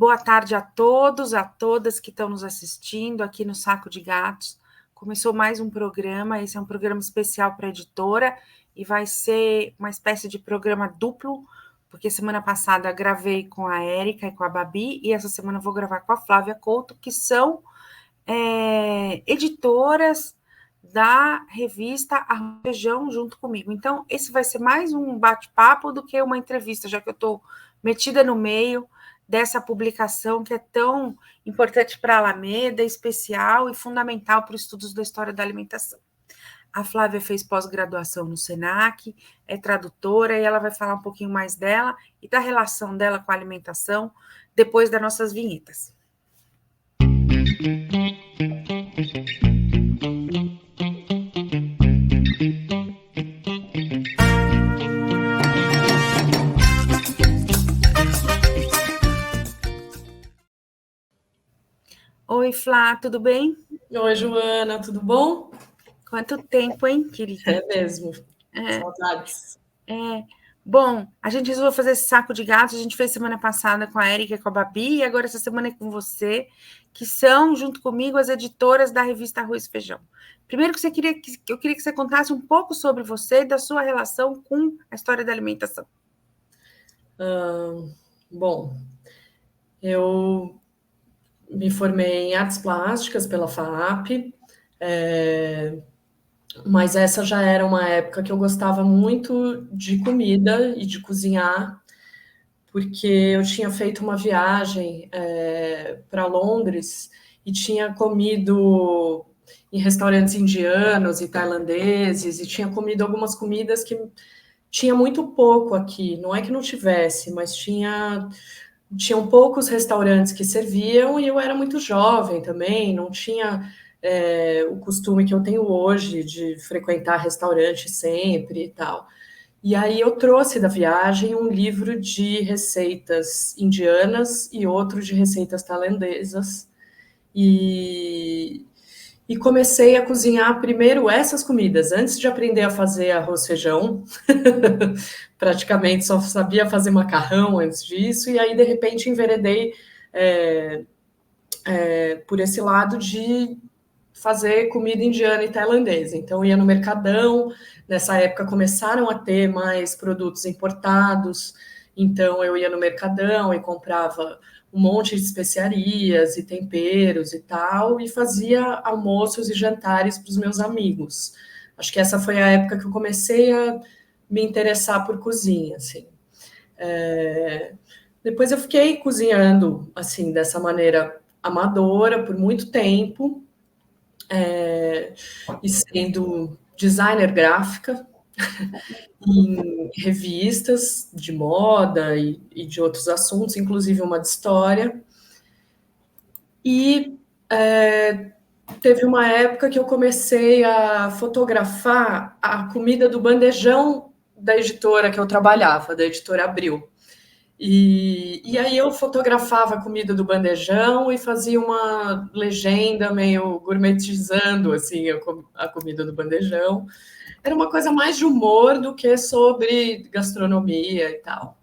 Boa tarde a todos, a todas que estão nos assistindo aqui no Saco de Gatos. Começou mais um programa, esse é um programa especial para a editora e vai ser uma espécie de programa duplo, porque semana passada gravei com a Érica e com a Babi e essa semana eu vou gravar com a Flávia Couto, que são editoras da revista Arroz e Feijão junto comigo. Então, esse vai ser mais um bate-papo do que uma entrevista, já que eu estou metida no meio dessa publicação que é tão importante para a Alameda, especial e fundamental para os estudos da história da alimentação. A Flávia fez pós-graduação no SENAC, é tradutora, e ela vai falar um pouquinho mais dela e da relação dela com a alimentação depois das nossas vinhetas. Oi, Flá, tudo bem? Oi, Joana, tudo bom? Quanto tempo, hein, querida? É mesmo, saudades. Bom, a gente resolveu fazer esse saco de gatos, a gente fez semana passada com a Érica e com a Babi, e agora essa semana é com você, que são, junto comigo, as editoras da revista Arroz e Feijão. Primeiro eu queria que você contasse um pouco sobre você e da sua relação com a história da alimentação. Bom, eu me formei em artes plásticas pela FAAP, mas essa já era uma época que eu gostava muito de comida e de cozinhar, porque eu tinha feito uma viagem para Londres e tinha comido em restaurantes indianos e tailandeses, e tinha comido algumas comidas que tinha muito pouco aqui. Não é que não tivesse, mas tinham poucos restaurantes que serviam, e eu era muito jovem também, não tinha o costume que eu tenho hoje de frequentar restaurante sempre e tal. E aí eu trouxe da viagem um livro de receitas indianas e outro de receitas tailandesas, e comecei a cozinhar primeiro essas comidas, antes de aprender a fazer arroz e feijão. Praticamente só sabia fazer macarrão antes disso, e aí, de repente, enveredei por esse lado de fazer comida indiana e tailandesa. Então, ia no Mercadão, nessa época começaram a ter mais produtos importados, então eu ia no Mercadão e comprava um monte de especiarias e temperos e tal, e fazia almoços e jantares para os meus amigos. Acho que essa foi a época que eu comecei a me interessar por cozinha, assim. Depois eu fiquei cozinhando, assim, dessa maneira amadora por muito tempo, e sendo designer gráfica em revistas de moda e de outros assuntos, inclusive uma de história. E teve uma época que eu comecei a fotografar a comida do bandejão da editora que eu trabalhava, da editora Abril. E aí eu fotografava a comida do bandejão e fazia uma legenda meio gourmetizando assim, a comida do bandejão. Era uma coisa mais de humor do que sobre gastronomia e tal.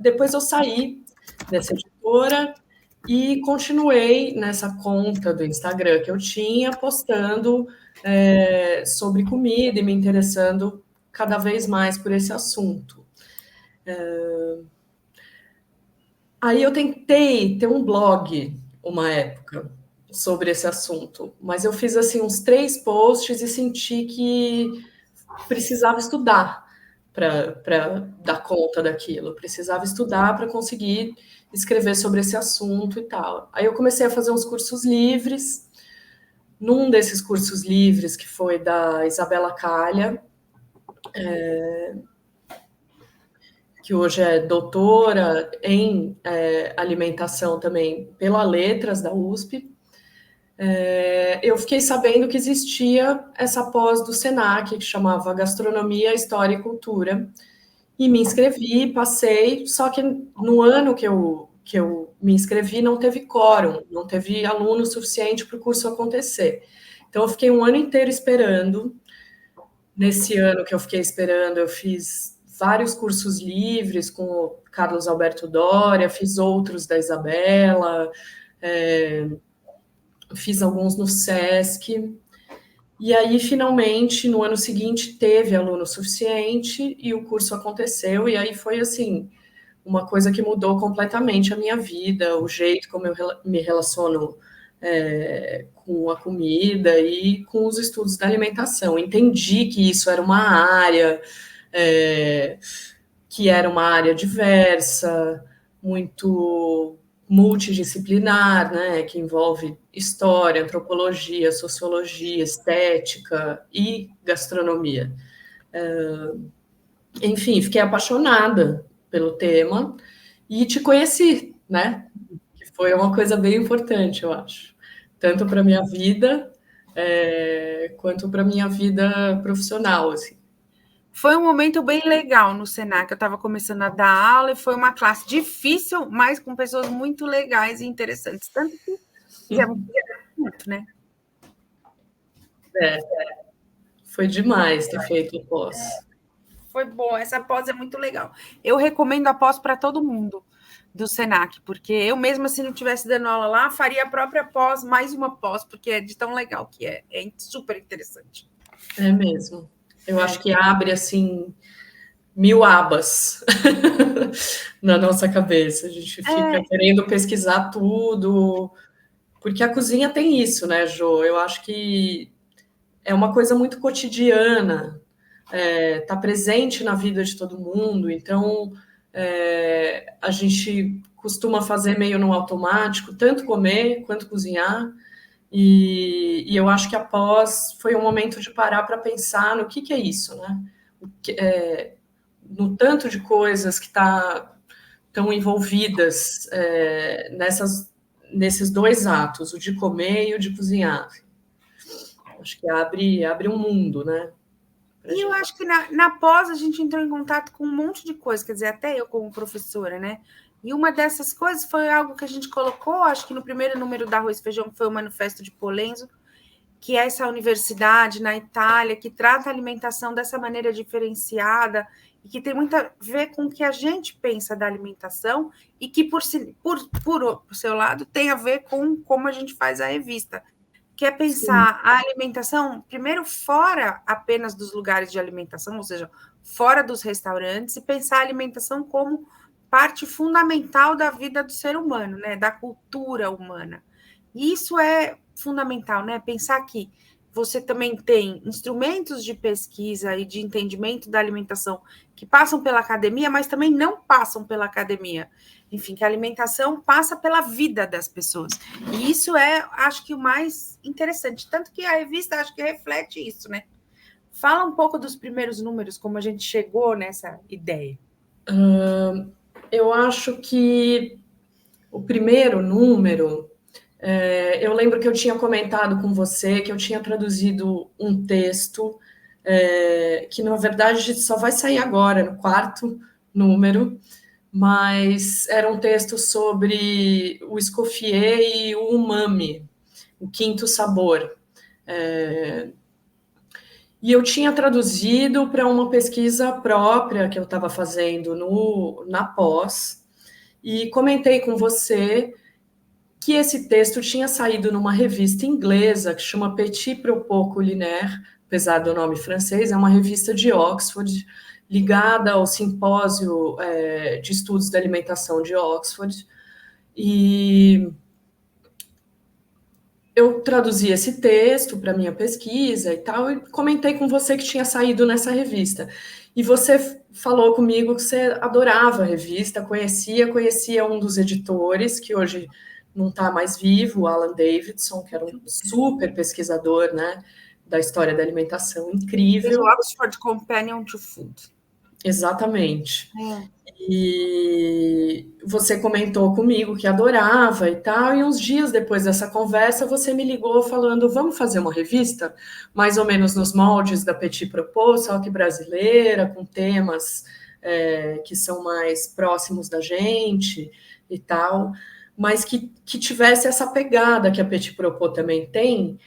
Depois eu saí dessa editora e continuei nessa conta do Instagram que eu tinha, postando sobre comida e me interessando cada vez mais por esse assunto. Aí eu tentei ter um blog uma época sobre esse assunto, mas eu fiz assim uns 3 posts e senti que precisava estudar para dar conta daquilo, precisava estudar para conseguir escrever sobre esse assunto e tal. Aí eu comecei a fazer uns cursos livres. Num desses cursos livres, que foi da Isabela Calha, que hoje é doutora em alimentação também pela Letras da USP, eu fiquei sabendo que existia essa pós do SENAC, que chamava Gastronomia, História e Cultura, e me inscrevi, passei, só que no ano que eu me inscrevi não teve quórum, não teve aluno suficiente para o curso acontecer. Então eu fiquei um ano inteiro esperando. Nesse ano que eu fiquei esperando, eu fiz vários cursos livres com o Carlos Alberto Doria, fiz outros da Isabela, fiz alguns no SESC. E aí, finalmente, no ano seguinte, teve aluno suficiente e o curso aconteceu. E aí foi, assim, uma coisa que mudou completamente a minha vida, o jeito como eu me relaciono com a comida e com os estudos da alimentação. Entendi que isso era uma área, que era uma área diversa, muito multidisciplinar, né, que envolve história, antropologia, sociologia, estética e gastronomia. Enfim, fiquei apaixonada pelo tema e te conheci, né? Que foi uma coisa bem importante, eu acho, tanto para minha vida quanto para minha vida profissional, assim. Foi um momento bem legal no Senac. Eu estava começando a dar aula e foi uma classe difícil, mas com pessoas muito legais e interessantes. Tanto que fizemos muito, né? Foi demais ter feito o pós. Foi bom, essa pós é muito legal. Eu recomendo a pós para todo mundo do Senac, porque eu mesma, se não estivesse dando aula lá, faria a própria pós, mais uma pós, porque é de tão legal que é. É super interessante. É mesmo. Eu acho que abre, assim, 1000 abas na nossa cabeça. A gente fica querendo pesquisar tudo, porque a cozinha tem isso, né, Jo? Eu acho que é uma coisa muito cotidiana, tá presente na vida de todo mundo, então a gente costuma fazer meio no automático, tanto comer quanto cozinhar, e eu acho que após foi um momento de parar para pensar no que é isso, né? No tanto de coisas que estão envolvidas nesses dois atos, o de comer e o de cozinhar. Acho que abre um mundo, né? E eu acho que na pós a gente entrou em contato com um monte de coisa, quer dizer, até eu como professora, né? E uma dessas coisas foi algo que a gente colocou, acho que no primeiro número da Arroz e Feijão, que foi o Manifesto de Polenzo, que é essa universidade na Itália que trata a alimentação dessa maneira diferenciada e que tem muito a ver com o que a gente pensa da alimentação e que, por seu lado, tem a ver com como a gente faz a revista, que é pensar a alimentação, primeiro, fora apenas dos lugares de alimentação, ou seja, fora dos restaurantes, e pensar a alimentação como parte fundamental da vida do ser humano, né? Da cultura humana. E isso é fundamental, né? Pensar que você também tem instrumentos de pesquisa e de entendimento da alimentação que passam pela academia, mas também não passam pela academia. Enfim, que a alimentação passa pela vida das pessoas. E isso é, acho que, o mais interessante. Tanto que a revista, acho que reflete isso, né? Fala um pouco dos primeiros números, como a gente chegou nessa ideia. Eu acho que o primeiro número, eu lembro que eu tinha comentado com você que eu tinha traduzido um texto que, na verdade, só vai sair agora, no quarto número, mas era um texto sobre o Escoffier e o umami, o quinto sabor. E eu tinha traduzido para uma pesquisa própria que eu estava fazendo na pós, e comentei com você que esse texto tinha saído numa revista inglesa que chama Petit Propos Culinaire, apesar do nome francês, é uma revista de Oxford, ligada ao simpósio de estudos da alimentação de Oxford. E eu traduzi esse texto para minha pesquisa e tal, e comentei com você que tinha saído nessa revista. E você falou comigo que você adorava a revista, conhecia um dos editores, que hoje não está mais vivo, o Alan Davidson, que era um super pesquisador, né, da história da alimentação, incrível. O Oxford Companion to Food. Exatamente. E você comentou comigo que adorava e tal, e uns dias depois dessa conversa você me ligou falando, vamos fazer uma revista, mais ou menos nos moldes da Petit Propos, só que brasileira, com temas que são mais próximos da gente e tal, mas que tivesse essa pegada que a Petit Propos também tem,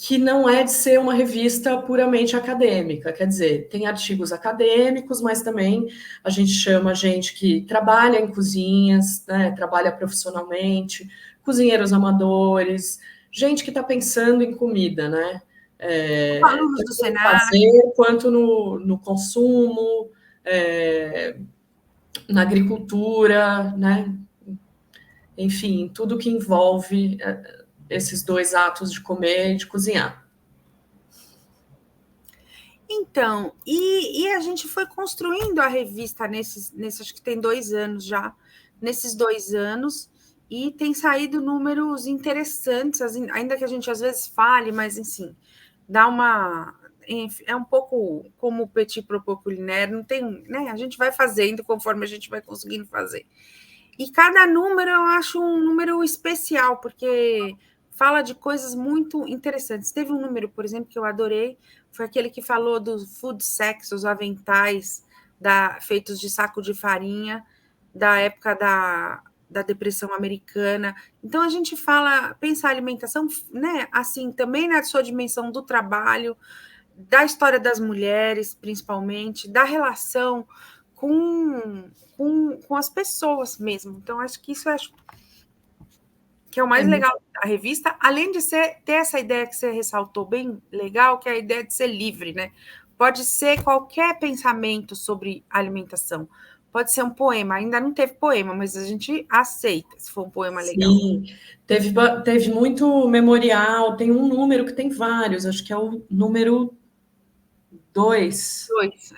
que não é de ser uma revista puramente acadêmica, quer dizer, tem artigos acadêmicos, mas também a gente chama gente que trabalha em cozinhas, né, trabalha profissionalmente, cozinheiros amadores, gente que está pensando em comida, né? Alunos do Tanto no Senac. fazer quanto no consumo, na agricultura, né? Enfim, tudo que envolve esses dois atos de comer e de cozinhar. Então, e a gente foi construindo a revista acho que tem 2 anos já, nesses 2 anos, e tem saído números interessantes, ainda que a gente às vezes fale, mas enfim, dá uma. É um pouco como o Petit Propos Culinaire, não tem, né? A gente vai fazendo conforme a gente vai conseguindo fazer. E cada número eu acho um número especial, porque fala de coisas muito interessantes. Teve um número, por exemplo, que eu adorei, foi aquele que falou dos food sacks, os aventais feitos de saco de farinha, da época da depressão americana. Então a gente fala, pensa a alimentação, né, assim, também na sua dimensão do trabalho, da história das mulheres, principalmente, da relação com as pessoas mesmo. Então, acho que isso que é o mais legal da revista, além de ter essa ideia que você ressaltou bem legal, que é a ideia de ser livre, né? Pode ser qualquer pensamento sobre alimentação. Pode ser um poema, ainda não teve poema, mas a gente aceita se for um poema legal. Sim, teve muito memorial, tem um número que tem vários, acho que é o número 2. 2,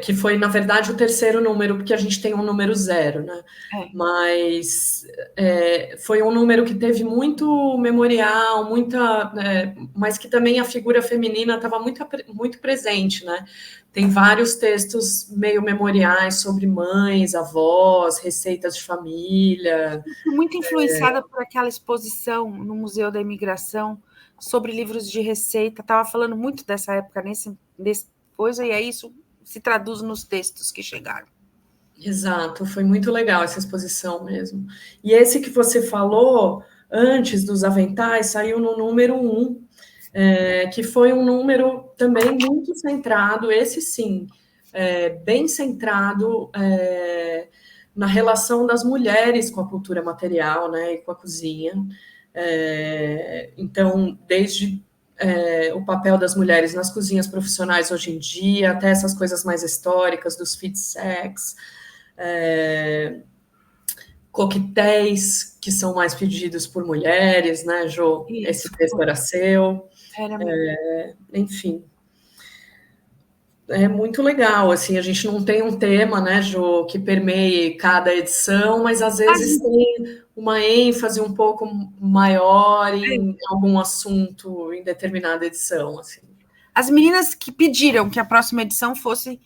Que foi, na verdade, o terceiro número, porque a gente tem um número 0, né? Mas foi um número que teve muito memorial, mas que também a figura feminina estava muito presente, né? Tem vários textos meio memoriais sobre mães, avós, receitas de família. Muito influenciada por aquela exposição no Museu da Imigração sobre livros de receita. Estava falando muito dessa época nesse coisa, e aí isso se traduz nos textos que chegaram. Exato, foi muito legal essa exposição mesmo. E esse que você falou, antes dos aventais, saiu no número 1, que foi um número também muito centrado, esse sim, bem centrado na relação das mulheres com a cultura material, né, e com a cozinha. Então, desde o papel das mulheres nas cozinhas profissionais hoje em dia, até essas coisas mais históricas dos feed sacks, coquetéis que são mais pedidos por mulheres, né, Jô? Esse texto era seu. Enfim. É muito legal, assim, a gente não tem um tema, né, Jô, que permeie cada edição, mas às vezes tem uma ênfase um pouco maior em algum assunto em determinada edição, assim. As meninas que pediram que a próxima edição fosse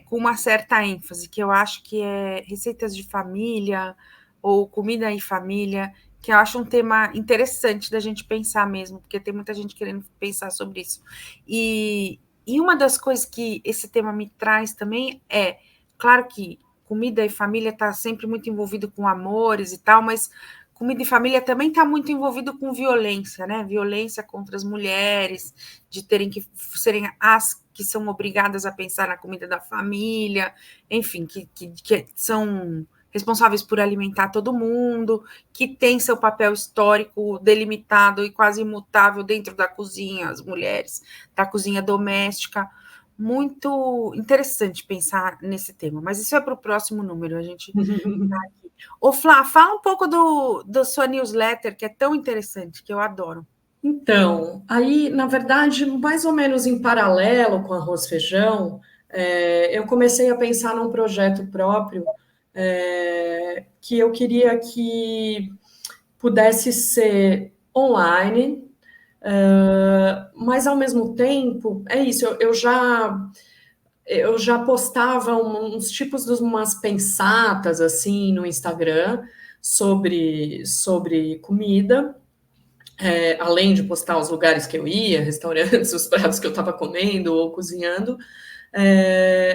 com uma certa ênfase, que eu acho que é receitas de família ou comida em família, que eu acho um tema interessante da gente pensar mesmo, porque tem muita gente querendo pensar sobre isso. E uma das coisas que esse tema me traz também claro que comida e família está sempre muito envolvido com amores e tal, mas comida e família também está muito envolvido com violência, né? Violência contra as mulheres, de terem que serem as que são obrigadas a pensar na comida da família, enfim, que são responsáveis por alimentar todo mundo, que tem seu papel histórico delimitado e quase imutável dentro da cozinha, as mulheres, da cozinha doméstica. Muito interessante pensar nesse tema, mas isso é para o próximo número, a gente tá aqui. Ô, Flá, fala um pouco da sua newsletter, que é tão interessante, que eu adoro. Então, aí, na verdade, mais ou menos em paralelo com arroz e feijão, eu comecei a pensar num projeto próprio que eu queria que pudesse ser online, mas ao mesmo tempo, é isso, eu já postava uns tipos de umas pensatas assim no Instagram sobre comida, além de postar os lugares que eu ia, restaurantes, os pratos que eu estava comendo ou cozinhando,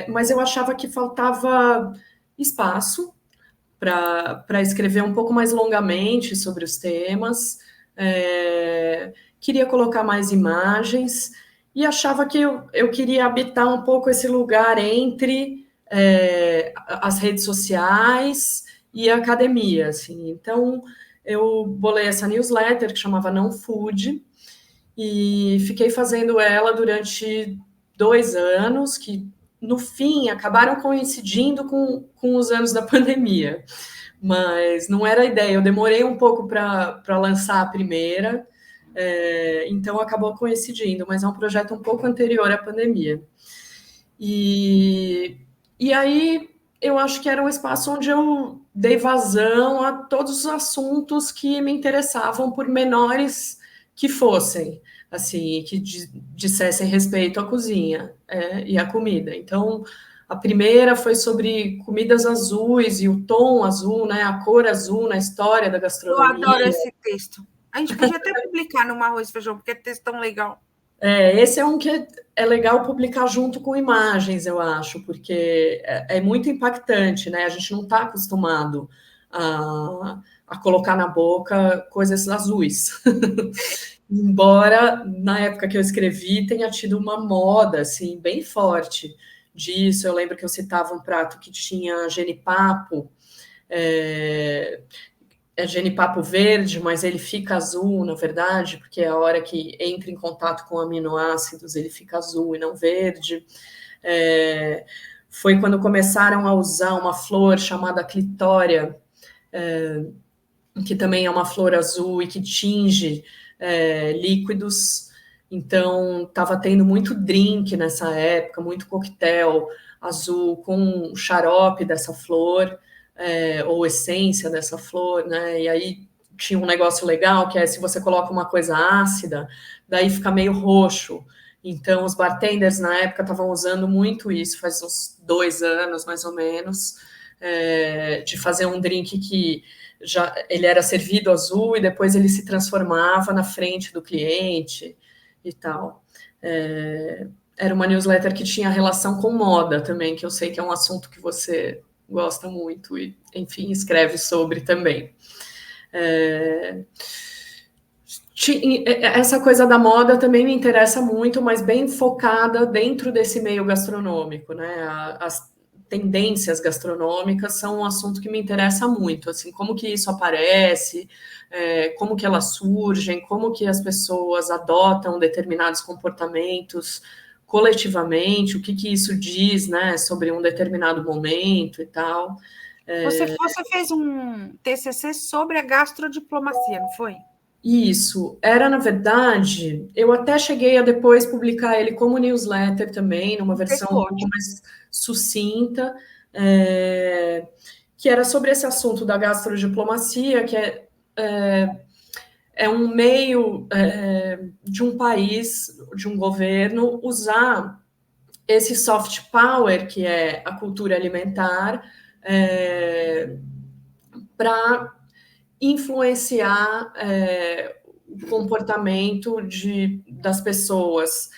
mas eu achava que faltava espaço para escrever um pouco mais longamente sobre os temas, queria colocar mais imagens e achava que eu queria habitar um pouco esse lugar entre as redes sociais e a academia, assim. Então, eu bolei essa newsletter que chamava Não Food e fiquei fazendo ela durante 2 anos, que no fim acabaram coincidindo com os anos da pandemia, mas não era a ideia. Eu demorei um pouco para lançar a primeira, então acabou coincidindo, mas é um projeto um pouco anterior à pandemia. E aí eu acho que era um espaço onde eu dei vazão a todos os assuntos que me interessavam, por menores que fossem, assim, que dissessem respeito à cozinha e à comida. Então, a primeira foi sobre comidas azuis e o tom azul, né, a cor azul na história da Eu gastronomia. adoro esse texto. A gente podia até publicar no Arroz e Feijão, porque é texto tão legal. Esse é um que é legal publicar junto com imagens, eu acho, porque é muito impactante, né? A gente não está acostumado a colocar na boca coisas azuis. Embora, na época que eu escrevi, tenha tido uma moda, assim, bem forte disso. Eu lembro que eu citava um prato que tinha genipapo, genipapo verde, mas ele fica azul, na verdade, porque a hora que entra em contato com aminoácidos, ele fica azul e não verde. Foi quando começaram a usar uma flor chamada clitória, que também é uma flor azul e que tinge líquidos. Então, estava tendo muito drink nessa época, muito coquetel azul com xarope dessa flor, ou essência dessa flor, né? E aí tinha um negócio legal que é se você coloca uma coisa ácida, daí fica meio roxo. Então, os bartenders na época estavam usando muito isso, faz uns 2 anos mais ou menos, de fazer um drink que já ele era servido azul e depois ele se transformava na frente do cliente e tal. Era uma newsletter que tinha relação com moda também, que eu sei que é um assunto que você gosta muito e, enfim, escreve sobre também. Essa coisa da moda também me interessa muito, mas bem focada dentro desse meio gastronômico, né? As tendências gastronômicas são um assunto que me interessa muito, assim, como que isso aparece, como que elas surgem, como que as pessoas adotam determinados comportamentos coletivamente, o que que isso diz, né, sobre um determinado momento e tal. Você fez um TCC sobre a gastrodiplomacia, não foi? Isso, era na verdade, eu até cheguei a depois publicar ele como newsletter também, numa versão um pouco mais sucinta, que era sobre esse assunto da gastrodiplomacia, que é um meio de um país, de um governo, usar esse soft power, que é a cultura alimentar, para influenciar o comportamento das pessoas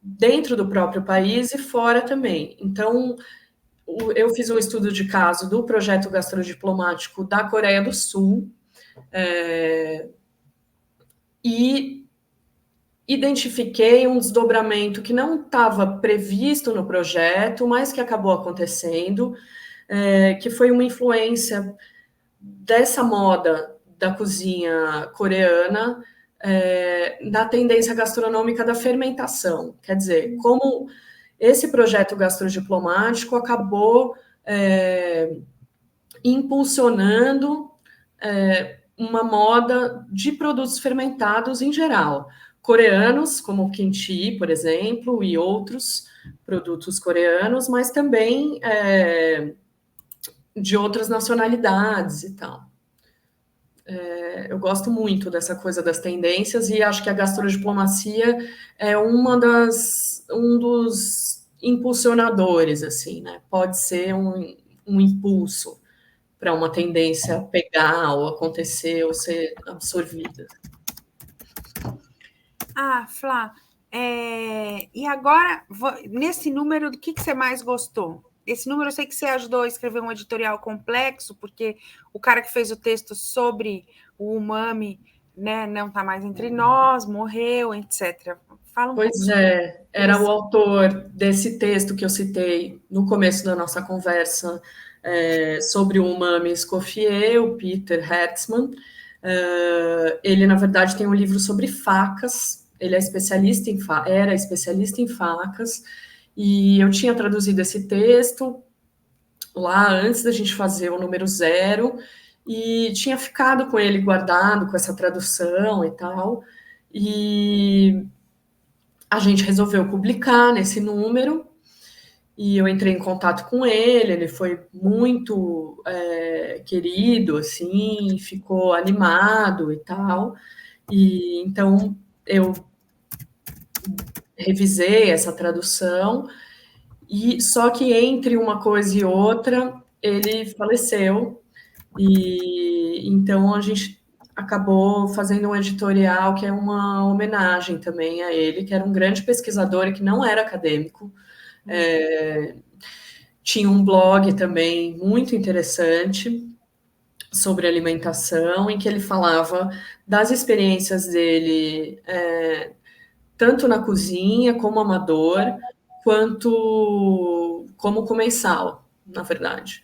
dentro do próprio país e fora também. Então, eu fiz um estudo de caso do projeto gastrodiplomático da Coreia do Sul e identifiquei um desdobramento que não estava previsto no projeto, mas que acabou acontecendo, que foi uma influência dessa moda da cozinha coreana na tendência gastronômica da fermentação. Quer dizer, como esse projeto gastrodiplomático acabou impulsionando uma moda de produtos fermentados em geral. Coreanos, como o kimchi, por exemplo, e outros produtos coreanos, mas também de outras nacionalidades e tal. Eu gosto muito dessa coisa das tendências e acho que a gastrodiplomacia é um dos impulsionadores, assim, né? Pode ser um impulso para uma tendência pegar ou acontecer ou ser absorvida. Flá, e agora, nesse número, do que você mais gostou? Esse número eu sei que você ajudou a escrever um editorial complexo, porque o cara que fez o texto sobre o umami né, não está mais entre nós, morreu, etc. Fala um pouco. Pois é, era o autor desse texto que eu citei no começo da nossa conversa sobre o Umami Escoffier, o Peter Herzmann. Ele, na verdade, tem um livro sobre facas, ele é especialista era especialista em facas, e eu tinha traduzido esse texto lá antes da gente fazer o número 0, e tinha ficado com ele guardado, com essa tradução e tal, e a gente resolveu publicar nesse número, e eu entrei em contato com ele foi muito querido, assim, ficou animado e tal, e então eu revisei essa tradução, e só que entre uma coisa e outra, ele faleceu, e então a gente acabou fazendo um editorial que é uma homenagem também a ele, que era um grande pesquisador e que não era acadêmico. Tinha um blog também muito interessante sobre alimentação, em que ele falava das experiências dele, tanto na cozinha como amador, quanto como comensal, na verdade,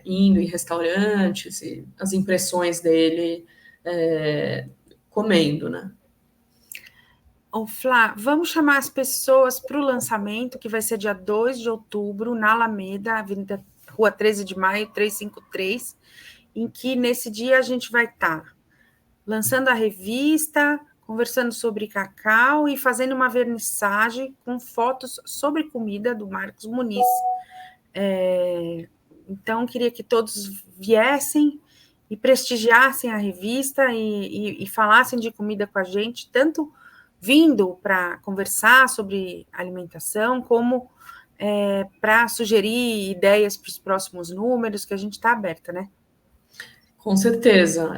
indo em restaurantes e as impressões dele comendo, né? Ô, Flá, vamos chamar as pessoas para o lançamento, que vai ser dia 2 de outubro, na Alameda, Avenida Rua 13 de Maio, 353, em que nesse dia a gente vai estar lançando a revista, conversando sobre cacau e fazendo uma vernissagem com fotos sobre comida do Marcos Muniz. Então, queria que todos viessem e prestigiassem a revista e falassem de comida com a gente, tanto vindo para conversar sobre alimentação, como para sugerir ideias para os próximos números, que a gente está aberta, né? Com certeza.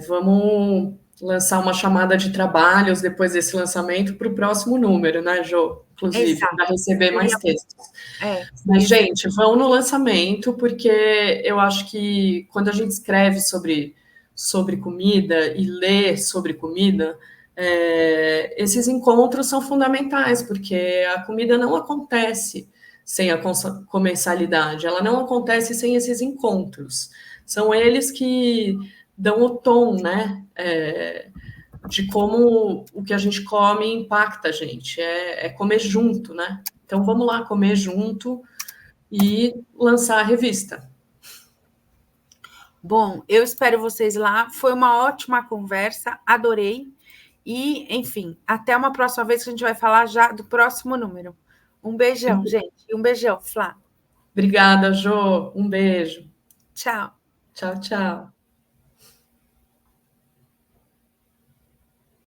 Vamos lançar uma chamada de trabalhos depois desse lançamento para o próximo número, né, Jô? Inclusive, para receber mais textos. Mas, gente, vão no lançamento, porque eu acho que quando a gente escreve sobre comida e lê sobre comida, esses encontros são fundamentais, porque a comida não acontece sem a comensalidade, ela não acontece sem esses encontros. São eles que dão o tom, né? De como o que a gente come impacta a gente. É comer junto, né? Então vamos lá comer junto e lançar a revista. Bom, eu espero vocês lá. Foi uma ótima conversa, adorei. E, enfim, até uma próxima vez que a gente vai falar já do próximo número. Um beijão, gente. Um beijão, Flá. Obrigada, Jô. Um beijo. Tchau. Tchau, tchau.